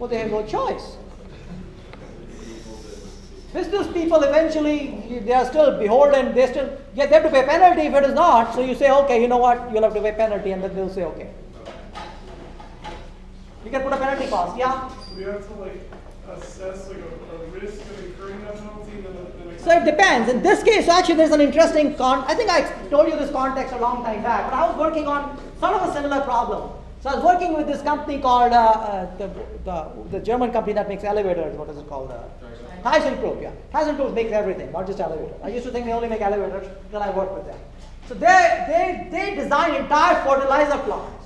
Well, they have no choice. Business people eventually, they are still beholden, they have to pay penalty if it is not. So you say, okay, you know what, you'll have to pay penalty, and then they'll say, okay. You can put a penalty cost, yeah? So we have to like assess like a risk of incurring that penalty, and then So it depends. In this case, actually, there's an interesting I think I told you this context a long time back, but I was working on sort of a similar problem. So I was working with this company called the German company that makes elevators. What is it called? ThyssenKrupp, yeah. ThyssenKrupp makes everything, not just elevators. I used to think they only make elevators till I worked with them. So they design entire fertilizer plants,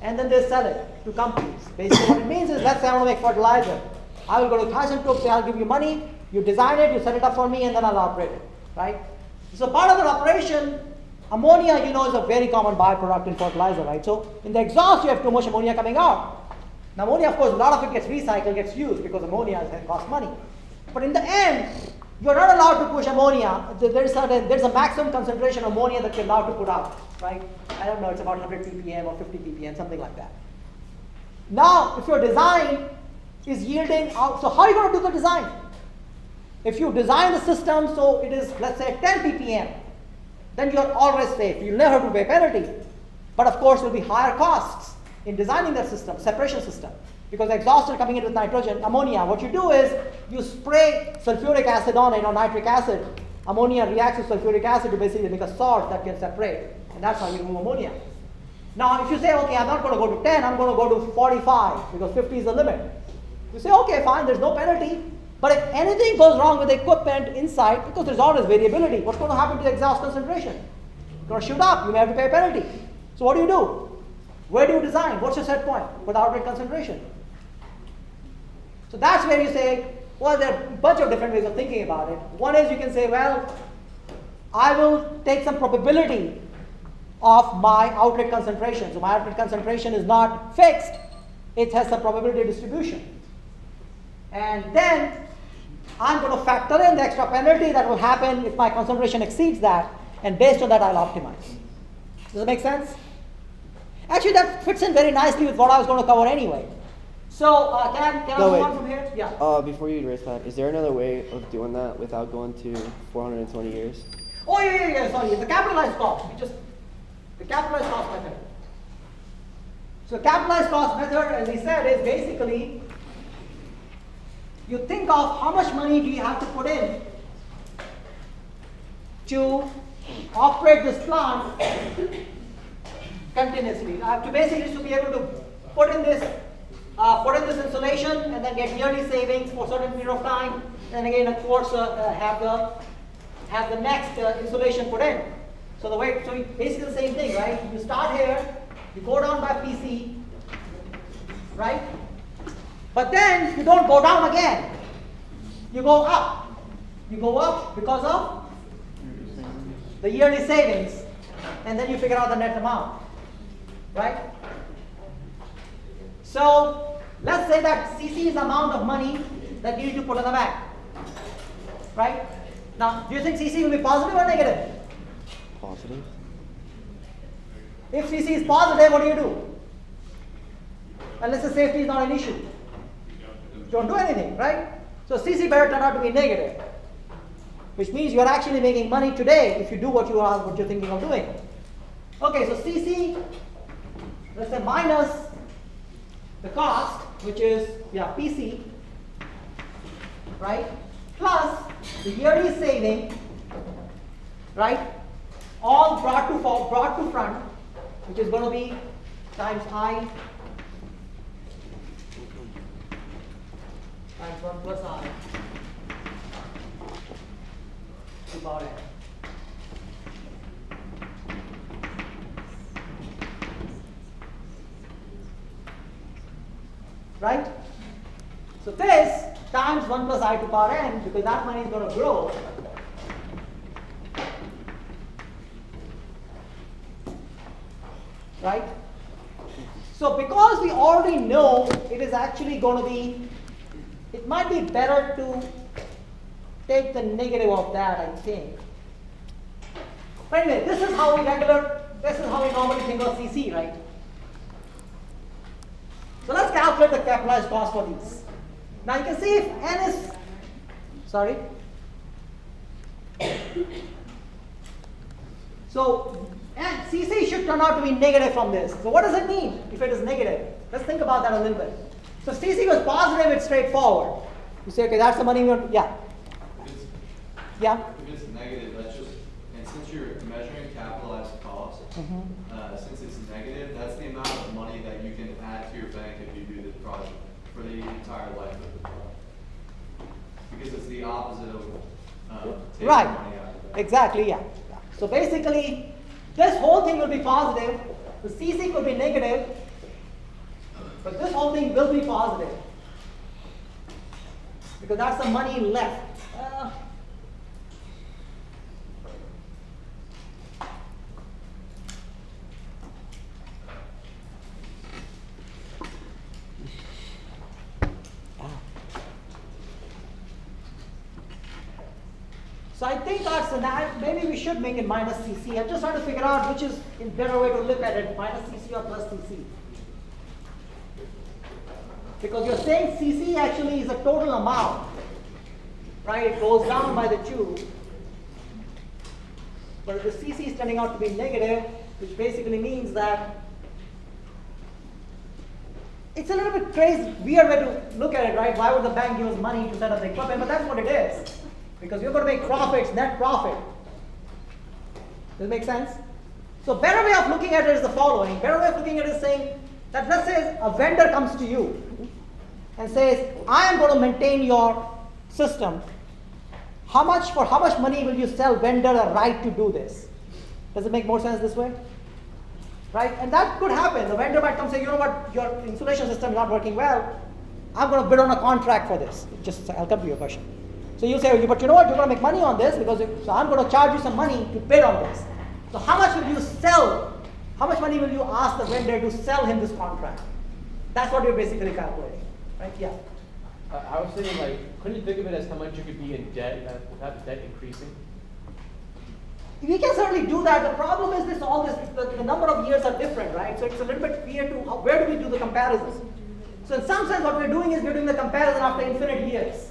and then they sell it to companies. Basically, what it means is, let's say I want to make fertilizer. I will go to ThyssenKrupp, say I'll give you money, you design it, you set it up for me, and then I'll operate it, right? So part of that operation, ammonia, you know, is a very common byproduct in fertilizer, right? So in the exhaust, you have too much ammonia coming out. Now ammonia, of course, a lot of it gets recycled, gets used, because ammonia costs money. But in the end, you're not allowed to push ammonia. There's a maximum concentration of ammonia that you're allowed to put out, right? I don't know, it's about 100 ppm or 50 ppm, something like that. Now, if your design is yielding out, so how are you going to do the design? If you design the system so it is, let's say, 10 ppm, then you're always safe. You'll never have to pay penalty. But of course, there will be higher costs in designing that system, separation system. Because the exhaust are coming in with nitrogen, ammonia. What you do is you spray sulfuric acid on it, or nitric acid. Ammonia reacts with sulfuric acid to basically make a salt that can separate. And that's how you remove ammonia. Now, if you say, okay, I'm not going to go to 10, I'm going to go to 45, because 50 is the limit. You say, okay, fine, there's no penalty. But if anything goes wrong with the equipment inside, because there's always variability, what's going to happen to the exhaust concentration? It's going to shoot up. You may have to pay a penalty. So what do? Where do you design? What's your set point for the outlet concentration? So that's where you say, well, there are a bunch of different ways of thinking about it. One is you can say, well, I will take some probability of my outlet concentration. So my outlet concentration is not fixed. It has some probability distribution. And then I'm going to factor in the extra penalty that will happen if my concentration exceeds that. And based on that, I'll optimize. Does that make sense? Actually, that fits in very nicely with what I was going to cover anyway. So can I move on from here? Yeah. Before you erase that, is there another way of doing that without going to 420 years? Oh, yeah, sorry. The capitalized cost. The capitalized cost method. So capitalized cost method, as we said, is basically you think of how much money do you have to put in to operate this plant continuously. I have to basically to be able to put in this insulation and then get yearly savings for a certain period of time, and again, of course, have the next insulation put in. So basically the same thing, right? You start here, you go down by PC, right? But then you don't go down again. You go up. You go up because of the yearly savings, and then you figure out the net amount, right? So let's say that CC is the amount of money that you need to put in the bank, right? Now, do you think CC will be positive or negative? Positive. If CC is positive, what do? Unless the safety is not an issue. Don't do anything, right? So CC better turn out to be negative, which means you're actually making money today if you do what you're thinking of doing. Okay, so CC, let's say minus the cost, which is PC, right? Plus the yearly saving, right? All brought to front, which is going to be times I times 1 plus I to power n. Right? So this times 1 plus I to power n, because that money is going to grow. Right? So because we already know it is actually going to be, it might be better to take the negative of that, I think. But anyway, this is how we normally think of CC, right? So let's calculate calculate the capitalized cost for these. Now you can see if n is, sorry. So and CC should turn out to be negative from this. So what does it mean if it is negative? Let's think about that a little bit. So CC was positive, it's straightforward. You say, okay, that's the money we want, yeah. Yeah? If it's negative, that's just, and since you're measuring capitalized cost, since it's negative, that's the amount of money that you can add to your bank if you do this project for the entire life of the project. Because it's the opposite of taking Right. money out of the bank. Exactly, yeah. So basically, this whole thing will be positive, the CC could be negative, but this whole thing will be positive. Because that's the money left. So I think our scenario, maybe we should make it minus CC. I'm just trying to figure out which is a better way to look at it, minus CC or plus CC. Because you're saying CC actually is a total amount, right? It goes down by the 2. But if the CC is turning out to be negative, which basically means that it's a little bit crazy, weird way to look at it, right? Why would the bank give us money to set up the equipment? But that's what it is. Because you're going to make profits, net profit. Does it make sense? So better way of looking at it is the following. Better way of looking at it is saying that let's say a vendor comes to you and says, I am going to maintain your system. For how much money will you sell vendor a right to do this? Does it make more sense this way? Right? And that could happen. The vendor might come and say, you know what, your insulation system is not working well. I'm going to bid on a contract for this. I'll come to your question. So you say, but you know what, you're going to make money on this, so I'm going to charge you some money to bid on this. So how much will you sell? How much money will you ask the vendor to sell him this contract? That's what you're basically calculating, right? Yeah. I was thinking, like, couldn't you think of it as how much you could be in debt without the debt increasing? We can certainly do that. The problem is the number of years are different, right? So it's a little bit weird to, where do we do the comparison? So in some sense, what we're doing is we're doing the comparison after infinite years.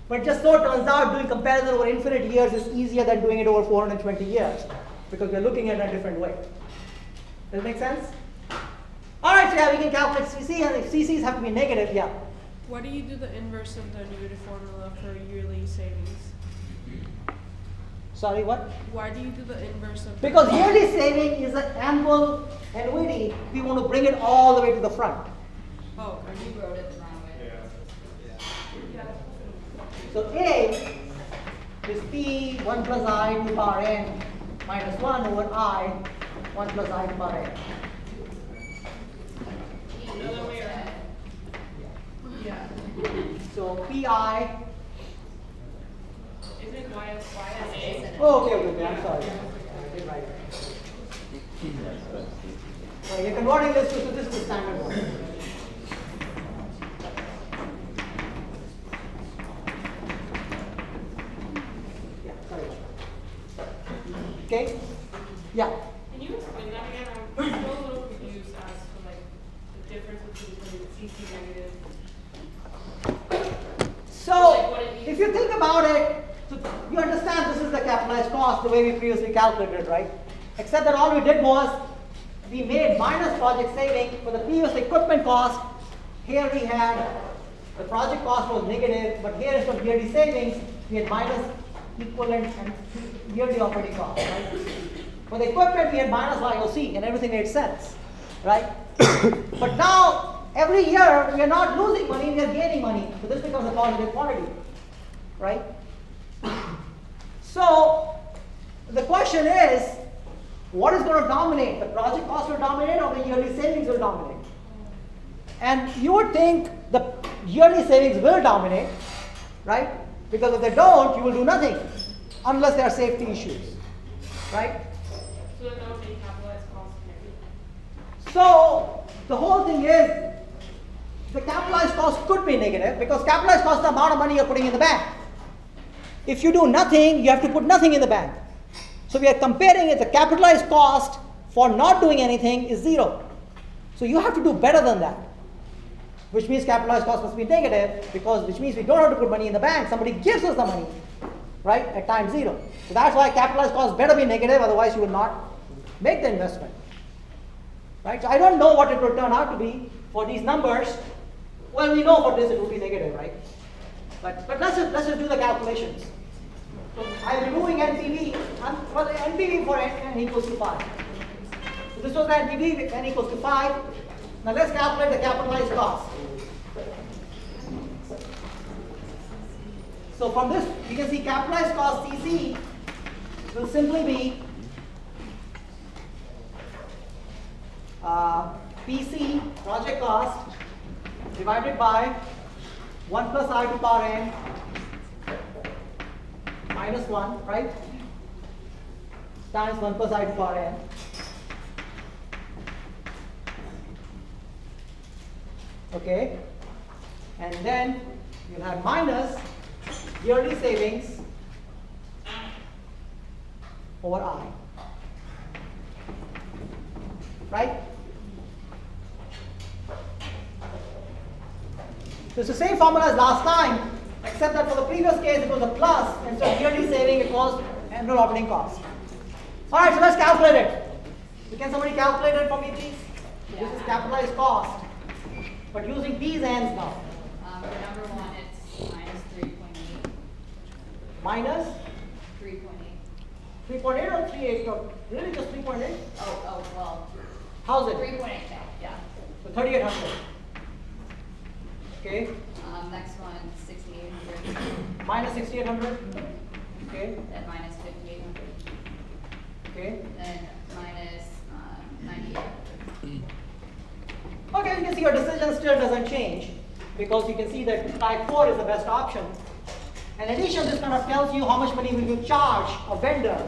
But just so it turns out, doing comparison over infinite years is easier than doing it over 420 years, because we're looking at it a different way. Does it make sense? All right, so yeah, we can calculate CC, and if CCs have to be negative, yeah. Why do you do the inverse of the annuity formula for yearly savings? Sorry, what? Why do you do the inverse of Because yearly saving is an annual annuity. We want to bring it all the way to the front. Oh, You wrote it the wrong way. So A is P 1 plus I to the power n minus 1 over I 1 plus I to the power n. yeah. So Pi. Isn't YS Oh, okay, I'm sorry. I did write it. So you're converting this to, so this is the standard one. Yeah, sorry. Okay? Yeah. Can you explain that again? I'm still a little confused as to like the difference between CC negative. So, if you think about it, so you understand this is the capitalized cost the way we previously calculated, right? Except that all we did was we made minus project saving for the previous equipment cost. Here we had the project cost was negative, but here instead of yearly savings, we had minus equivalent and yearly operating cost, right? For the equipment, we had minus YOC and everything made sense, right? But now, every year, we are not losing money, we are gaining money. So this becomes a positive quantity, right? So, the question is, what is going to dominate? The project cost will dominate or the yearly savings will dominate? And you would think the yearly savings will dominate, right? Because if they don't, you will do nothing unless there are safety issues, right? So then that would make capitalized costs negative. So the whole thing is the capitalized cost could be negative because capitalized cost is the amount of money you're putting in the bank. If you do nothing, you have to put nothing in the bank. So we are comparing it, the capitalized cost for not doing anything is 0. So you have to do better than that. which means capitalized cost must be negative, which means we don't have to put money in the bank. Somebody gives us the money, right, at time 0. So that's why capitalized cost better be negative, otherwise you will not make the investment. Right? So I don't know what it will turn out to be for these numbers. Well, we know for this it will be negative, right? But let's just do the calculations. So I'll be doing NPV, well, the NPV for n equals to 5. So this was the NPV, n equals to 5. Now let's calculate the capitalized cost. So from this, you can see capitalized cost CC will simply be PC, project cost, divided by 1 plus I to power n minus 1, right? Times 1 plus I to power n. Okay, and then you'll have minus yearly savings over I, right? So it's the same formula as last time, except that for the previous case it was a plus, instead of yearly saving it was annual operating cost. All right, so let's calculate it. So can somebody calculate it for me, please? So this is capitalized cost, but using these ends now. For number 1, it's minus 3.8. Minus 3.8. 3.8 or 3.8? Or really just 3.8? Oh, well. How's it? 3.8, yeah. So 3,800. Okay. Next one, 6,800. Minus 6,800. Okay. Then minus 5,800. Okay. Then minus 9,800. Okay, you can see your decision still doesn't change because you can see that type 4 is the best option. In addition, this kind of tells you how much money will you charge a vendor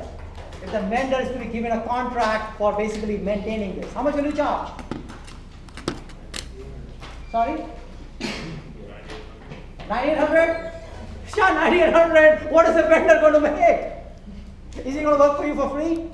if the vendor is to be given a contract for basically maintaining this. How much will you charge? Sorry? 9,800? Sure, 9,800. What is the vendor going to make? Is he going to work for you for free?